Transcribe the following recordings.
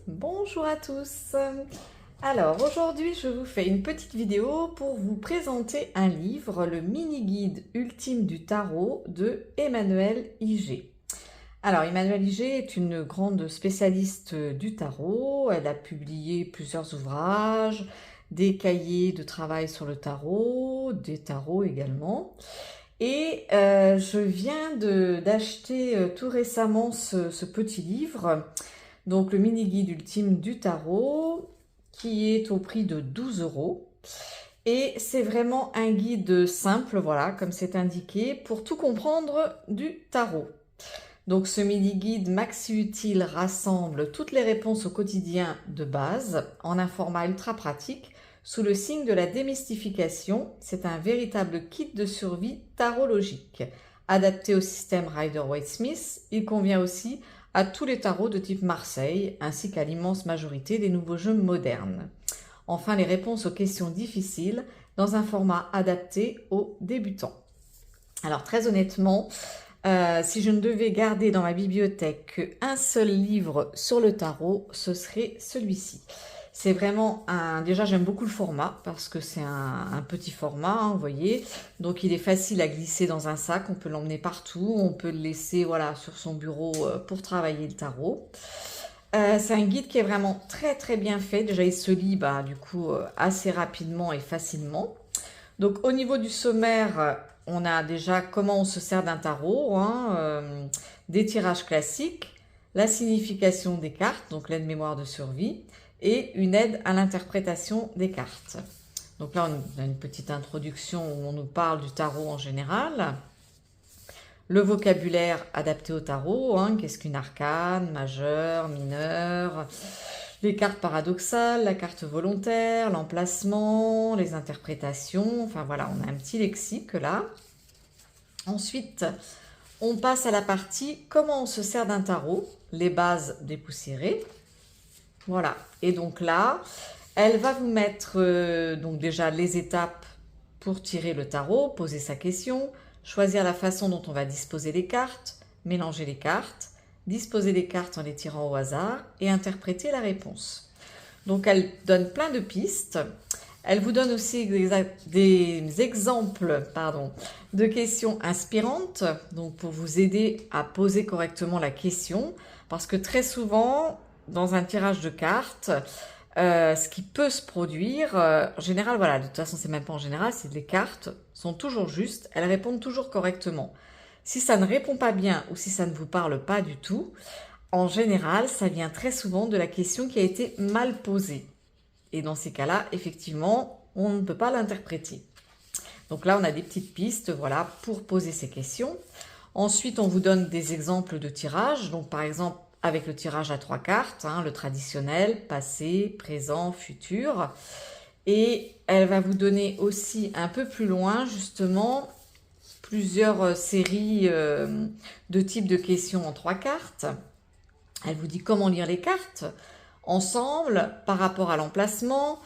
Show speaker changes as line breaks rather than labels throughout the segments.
Bonjour à tous. Alors aujourd'hui je vous fais une petite vidéo pour vous présenter un livre, le mini-guide ultime du tarot de Emmanuelle Iger. Alors Emmanuelle Iger est une grande spécialiste du tarot, elle a publié plusieurs ouvrages, des cahiers de travail sur le tarot, des tarots également. Et je viens d'acheter tout récemment ce petit livre, donc le mini-guide ultime du tarot, qui est au prix de 12 euros. Et c'est vraiment un guide simple, voilà, comme c'est indiqué, pour tout comprendre du tarot. Donc ce mini-guide maxi utile rassemble toutes les réponses au quotidien de base en un format ultra pratique sous le signe de la démystification. C'est un véritable kit de survie tarologique. Adapté au système Rider-Waite-Smith, il convient aussi à tous les tarots de type Marseille, ainsi qu'à l'immense majorité des nouveaux jeux modernes. Enfin, les réponses aux questions difficiles dans un format adapté aux débutants. Alors très honnêtement, si je ne devais garder dans ma bibliothèque qu'un seul livre sur le tarot, ce serait celui-ci. C'est vraiment un... Déjà, j'aime beaucoup le format parce que c'est un petit format, hein, vous voyez. Donc, il est facile à glisser dans un sac. On peut l'emmener partout. On peut le laisser voilà, sur son bureau pour travailler le tarot. C'est un guide qui est vraiment très, très bien fait. Déjà, il se lit du coup assez rapidement et facilement. Donc, au niveau du sommaire, on a déjà comment on se sert d'un tarot, hein, des tirages classiques, la signification des cartes, donc l'aide-mémoire de survie, et une aide à l'interprétation des cartes. Donc là, on a une petite introduction où on nous parle du tarot en général. Le vocabulaire adapté au tarot, hein, qu'est-ce qu'une arcane, majeur, mineur, les cartes paradoxales, la carte volontaire, l'emplacement, les interprétations, enfin voilà, on a un petit lexique là. Ensuite, on passe à la partie comment on se sert d'un tarot, les bases dépoussiérées. Voilà, et donc là, elle va vous mettre donc déjà les étapes pour tirer le tarot, poser sa question, choisir la façon dont on va disposer les cartes, mélanger les cartes, disposer les cartes en les tirant au hasard et interpréter la réponse. Donc elle donne plein de pistes. Elle vous donne aussi des exemples de questions inspirantes, donc pour vous aider à poser correctement la question, parce que très souvent, dans un tirage de cartes, ce qui peut se produire, en général, voilà, de toute façon, c'est même pas en général, c'est que les cartes sont toujours justes, elles répondent toujours correctement. Si ça ne répond pas bien ou si ça ne vous parle pas du tout, en général, ça vient très souvent de la question qui a été mal posée. Et dans ces cas-là, effectivement, on ne peut pas l'interpréter. Donc là, on a des petites pistes, voilà, pour poser ces questions. Ensuite, on vous donne des exemples de tirage. Donc, par exemple, avec le tirage à 3 cartes, hein, le traditionnel, passé, présent, futur. Et elle va vous donner aussi un peu plus loin, justement, plusieurs séries de types de questions en 3 cartes. Elle vous dit comment lire les cartes ensemble par rapport à l'emplacement.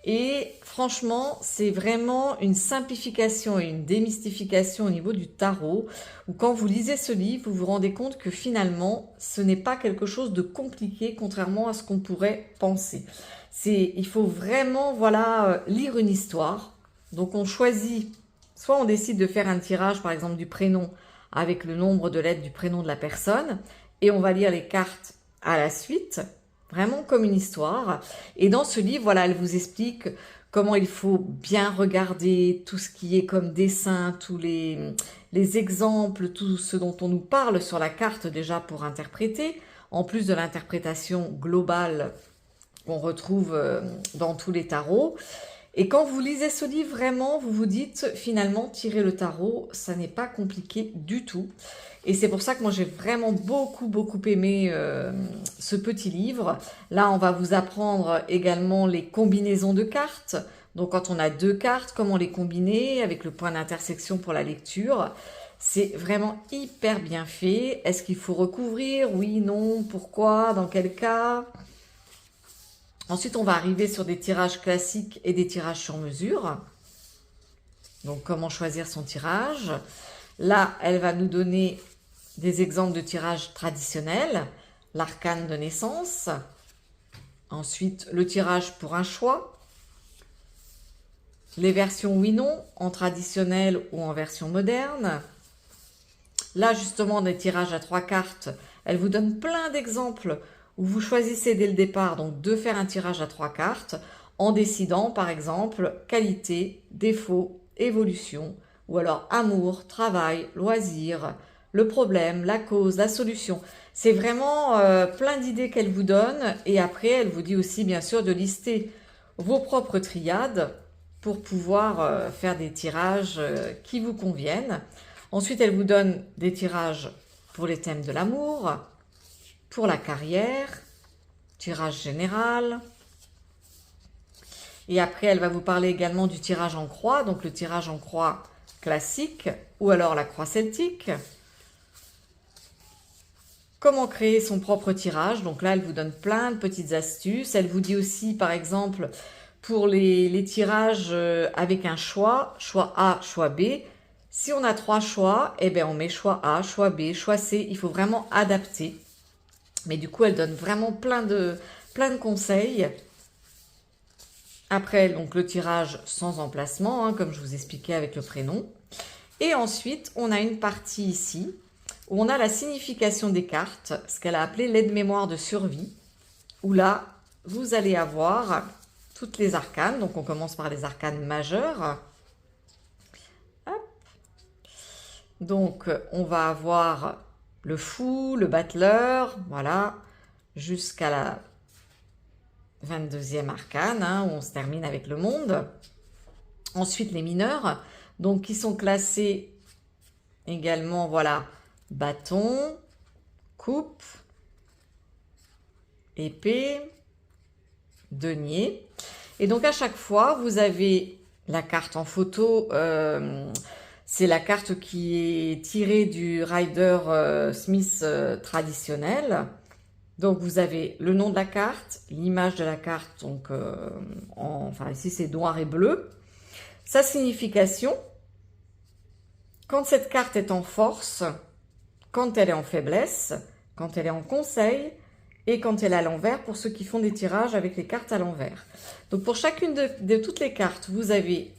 Et franchement, c'est vraiment une simplification et une démystification au niveau du tarot, où quand vous lisez ce livre, vous vous rendez compte que finalement, ce n'est pas quelque chose de compliqué, contrairement à ce qu'on pourrait penser. Il faut vraiment lire une histoire. Donc on choisit, soit on décide de faire un tirage, par exemple, du prénom, avec le nombre de lettres du prénom de la personne, et on va lire les cartes à la suite, vraiment comme une histoire. Et dans ce livre, voilà, elle vous explique comment il faut bien regarder tout ce qui est comme dessin, tous les exemples, tout ce dont on nous parle sur la carte déjà pour interpréter, en plus de l'interprétation globale qu'on retrouve dans tous les tarots. Et quand vous lisez ce livre, vraiment, vous vous dites, finalement, tirer le tarot, ça n'est pas compliqué du tout. Et c'est pour ça que moi, j'ai vraiment beaucoup aimé ce petit livre. Là, on va vous apprendre également les combinaisons de cartes. Donc, quand on a 2 cartes, comment les combiner avec le point d'intersection pour la lecture. C'est vraiment hyper bien fait. Est-ce qu'il faut recouvrir? Oui, non, pourquoi? Dans quel cas? Ensuite, on va arriver sur des tirages classiques et des tirages sur mesure. Donc, comment choisir son tirage. Là, elle va nous donner des exemples de tirages traditionnels. L'arcane de naissance, Ensuite, le tirage pour un choix. Les versions oui-non, en traditionnel ou en version moderne. Là, justement, des tirages à 3 cartes, elle vous donne plein d'exemples où vous choisissez dès le départ donc de faire un tirage à 3 cartes en décidant, par exemple, qualité, défaut, évolution, ou alors amour, travail, loisir, le problème, la cause, la solution. C'est vraiment plein d'idées qu'elle vous donne et après, elle vous dit aussi, bien sûr, de lister vos propres triades pour pouvoir faire des tirages qui vous conviennent. Ensuite, elle vous donne des tirages pour les thèmes de l'amour, pour la carrière, tirage général. Et après, elle va vous parler également du tirage en croix, donc le tirage en croix classique ou alors la croix celtique. Comment créer son propre tirage, donc là, elle vous donne plein de petites astuces. Elle vous dit aussi, par exemple, pour les tirages avec un choix A, choix B. Si on a 3 choix, eh bien on met choix A, choix B, choix C. Il faut vraiment adapter. Mais du coup, elle donne vraiment plein de conseils. Après, donc le tirage sans emplacement, hein, comme je vous expliquais avec le prénom. Et ensuite, on a une partie ici où on a la signification des cartes, ce qu'elle a appelé l'aide-mémoire de survie, où là, vous allez avoir toutes les arcanes. Donc, on commence par les arcanes majeures. Hop. Donc, on va avoir le fou, le battleur, voilà, jusqu'à la 22e arcane, hein, où on se termine avec le monde. Ensuite, les mineurs, donc qui sont classés également, voilà, bâton, coupe, épée, denier. Et donc, à chaque fois, vous avez la carte en photo. C'est la carte qui est tirée du Rider Smith traditionnel. Donc, vous avez le nom de la carte, l'image de la carte, donc enfin ici c'est noir et bleu. Sa signification, quand cette carte est en force, quand elle est en faiblesse, quand elle est en conseil et quand elle est à l'envers pour ceux qui font des tirages avec les cartes à l'envers. Donc, pour chacune de toutes les cartes, vous avez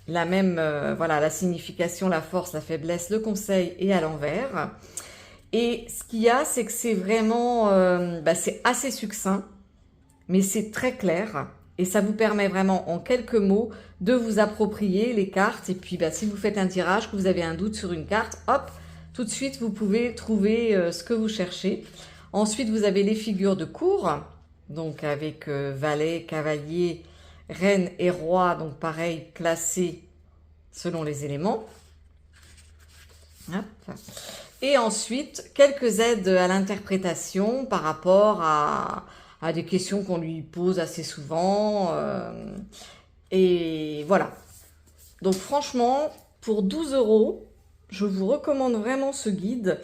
la même, voilà, la signification, la force, la faiblesse, le conseil et à l'envers. Et ce qu'il y a, c'est que c'est vraiment, c'est assez succinct, mais c'est très clair. Et ça vous permet vraiment, en quelques mots, de vous approprier les cartes. Et puis, si vous faites un tirage, que vous avez un doute sur une carte, hop, tout de suite, vous pouvez trouver ce que vous cherchez. Ensuite, vous avez les figures de cour, donc avec valet, cavalier, reine et roi, donc pareil, classés selon les éléments. Hop. Et ensuite, quelques aides à l'interprétation par rapport à des questions qu'on lui pose assez souvent. Et voilà. Donc franchement, pour 12 €, je vous recommande vraiment ce guide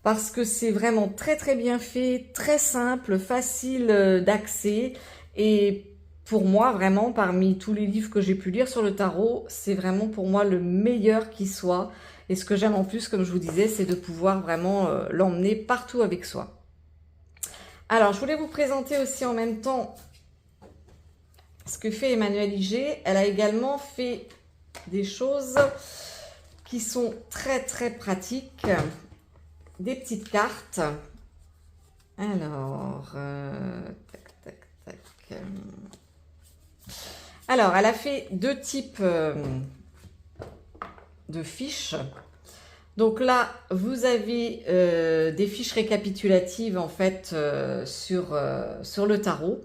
parce que c'est vraiment très très bien fait, très simple, facile d'accès. Et pour moi, vraiment, parmi tous les livres que j'ai pu lire sur le tarot, c'est vraiment pour moi le meilleur qui soit. Et ce que j'aime en plus, comme je vous disais, c'est de pouvoir vraiment l'emmener partout avec soi. Alors, je voulais vous présenter aussi en même temps ce que fait Emmanuelle Iger. Elle a également fait des choses qui sont très très pratiques. Des petites cartes. Alors, tac, tac, tac. Alors, elle a fait 2 types de fiches. Donc là, vous avez des fiches récapitulatives en fait sur le tarot.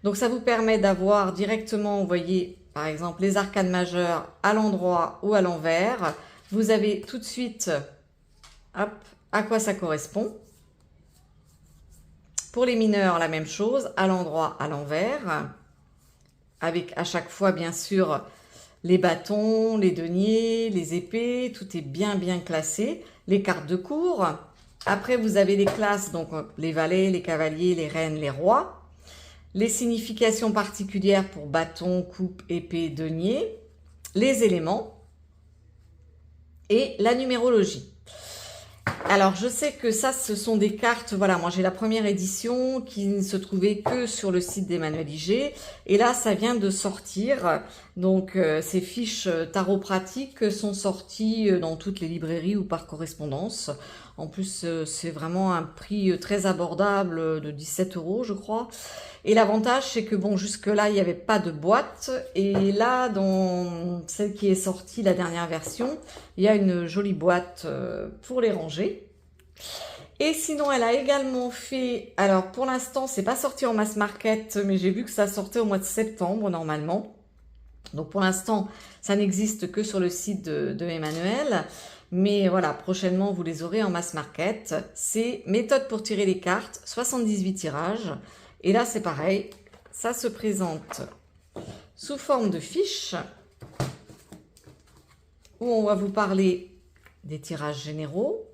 Donc ça vous permet d'avoir directement, vous voyez, par exemple, les arcanes majeures à l'endroit ou à l'envers. Vous avez tout de suite, hop, à quoi ça correspond. Pour les mineurs, la même chose, à l'endroit, à l'envers. Avec à chaque fois, bien sûr, les bâtons, les deniers, les épées, tout est bien bien classé. Les cartes de cour. Après, vous avez les classes, donc les valets, les cavaliers, les reines, les rois. Les significations particulières pour bâton, coupe, épée, denier. Les éléments. Et la numérologie. Alors, je sais que ça, ce sont des cartes, voilà, moi j'ai la première édition qui ne se trouvait que sur le site d'Emmanuel IG. Et là, ça vient de sortir. Donc, ces fiches tarot pratiques sont sorties dans toutes les librairies ou par correspondance. En plus, c'est vraiment un prix très abordable de 17 €, je crois. Et l'avantage, c'est que bon, jusque-là, il n'y avait pas de boîte. Et là, dans celle qui est sortie, la dernière version, il y a une jolie boîte pour les ranger. Et sinon, elle a également fait... Alors, pour l'instant, c'est pas sorti en mass market, mais j'ai vu que ça sortait au mois de septembre, normalement. Donc, pour l'instant, ça n'existe que sur le site de Emmanuel. Mais voilà, prochainement, vous les aurez en mass market. C'est méthode pour tirer les cartes, 78 tirages. Et là, c'est pareil, ça se présente sous forme de fiches où on va vous parler des tirages généraux,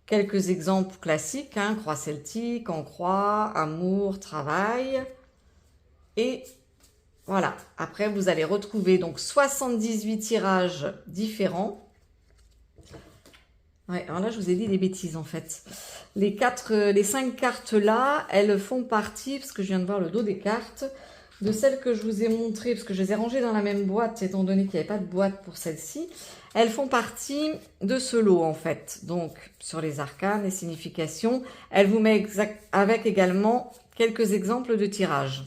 quelques exemples classiques, hein, croix celtique, en croix, amour, travail. Et voilà, après vous allez retrouver donc 78 tirages différents. Ouais, alors là, je vous ai dit des bêtises en fait. Les 5 cartes là, elles font partie, parce que je viens de voir le dos des cartes, de celles que je vous ai montrées, parce que je les ai rangées dans la même boîte, étant donné qu'il n'y avait pas de boîte pour celle-ci. Elles font partie de ce lot en fait. Donc, sur les arcanes, les significations, elle vous met avec également quelques exemples de tirages.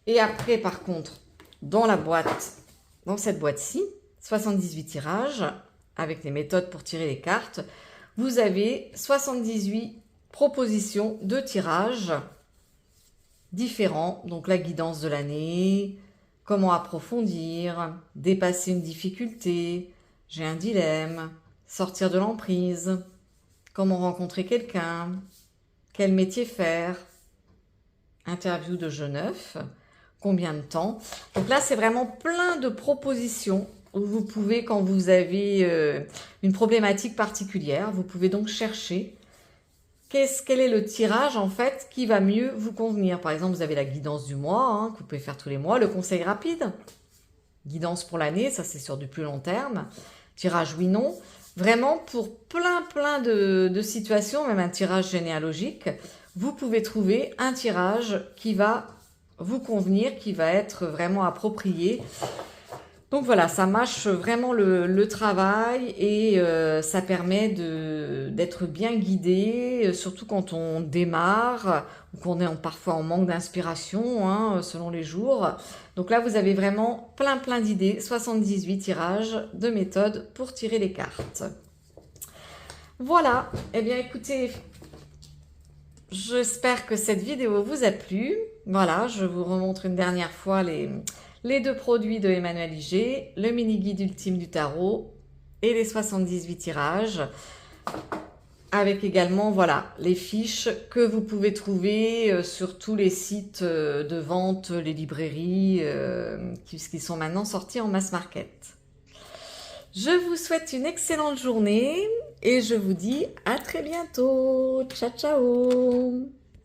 Et après, par contre, dans la boîte, dans cette boîte-ci, 78 tirages, avec les méthodes pour tirer les cartes, vous avez 78 propositions de tirages différents. Donc la guidance de l'année, comment approfondir, dépasser une difficulté, j'ai un dilemme, sortir de l'emprise, comment rencontrer quelqu'un, quel métier faire, interview de jeu neuf, combien de temps. Donc là, c'est vraiment plein de propositions. Vous pouvez, quand vous avez une problématique particulière, vous pouvez donc chercher quel est le tirage en fait qui va mieux vous convenir. Par exemple, vous avez la guidance du mois, hein, que vous pouvez faire tous les mois, le conseil rapide, guidance pour l'année, ça c'est sur du plus long terme, tirage oui-non, vraiment pour plein de situations, même un tirage généalogique, vous pouvez trouver un tirage qui va vous convenir, qui va être vraiment approprié. Donc voilà, ça mâche vraiment le travail et ça permet d'être bien guidé, surtout quand on démarre ou qu'on est parfois en manque d'inspiration, hein, selon les jours. Donc là, vous avez vraiment plein d'idées, 78 tirages de méthodes pour tirer les cartes. Voilà, eh bien écoutez, j'espère que cette vidéo vous a plu. Voilà, je vous remontre une dernière fois les 2 produits de Emmanuel IG, le mini-guide ultime du tarot et les 78 tirages, avec également voilà, les fiches que vous pouvez trouver sur tous les sites de vente, les librairies, qui sont maintenant sortis en mass market. Je vous souhaite une excellente journée et je vous dis à très bientôt. Ciao, ciao!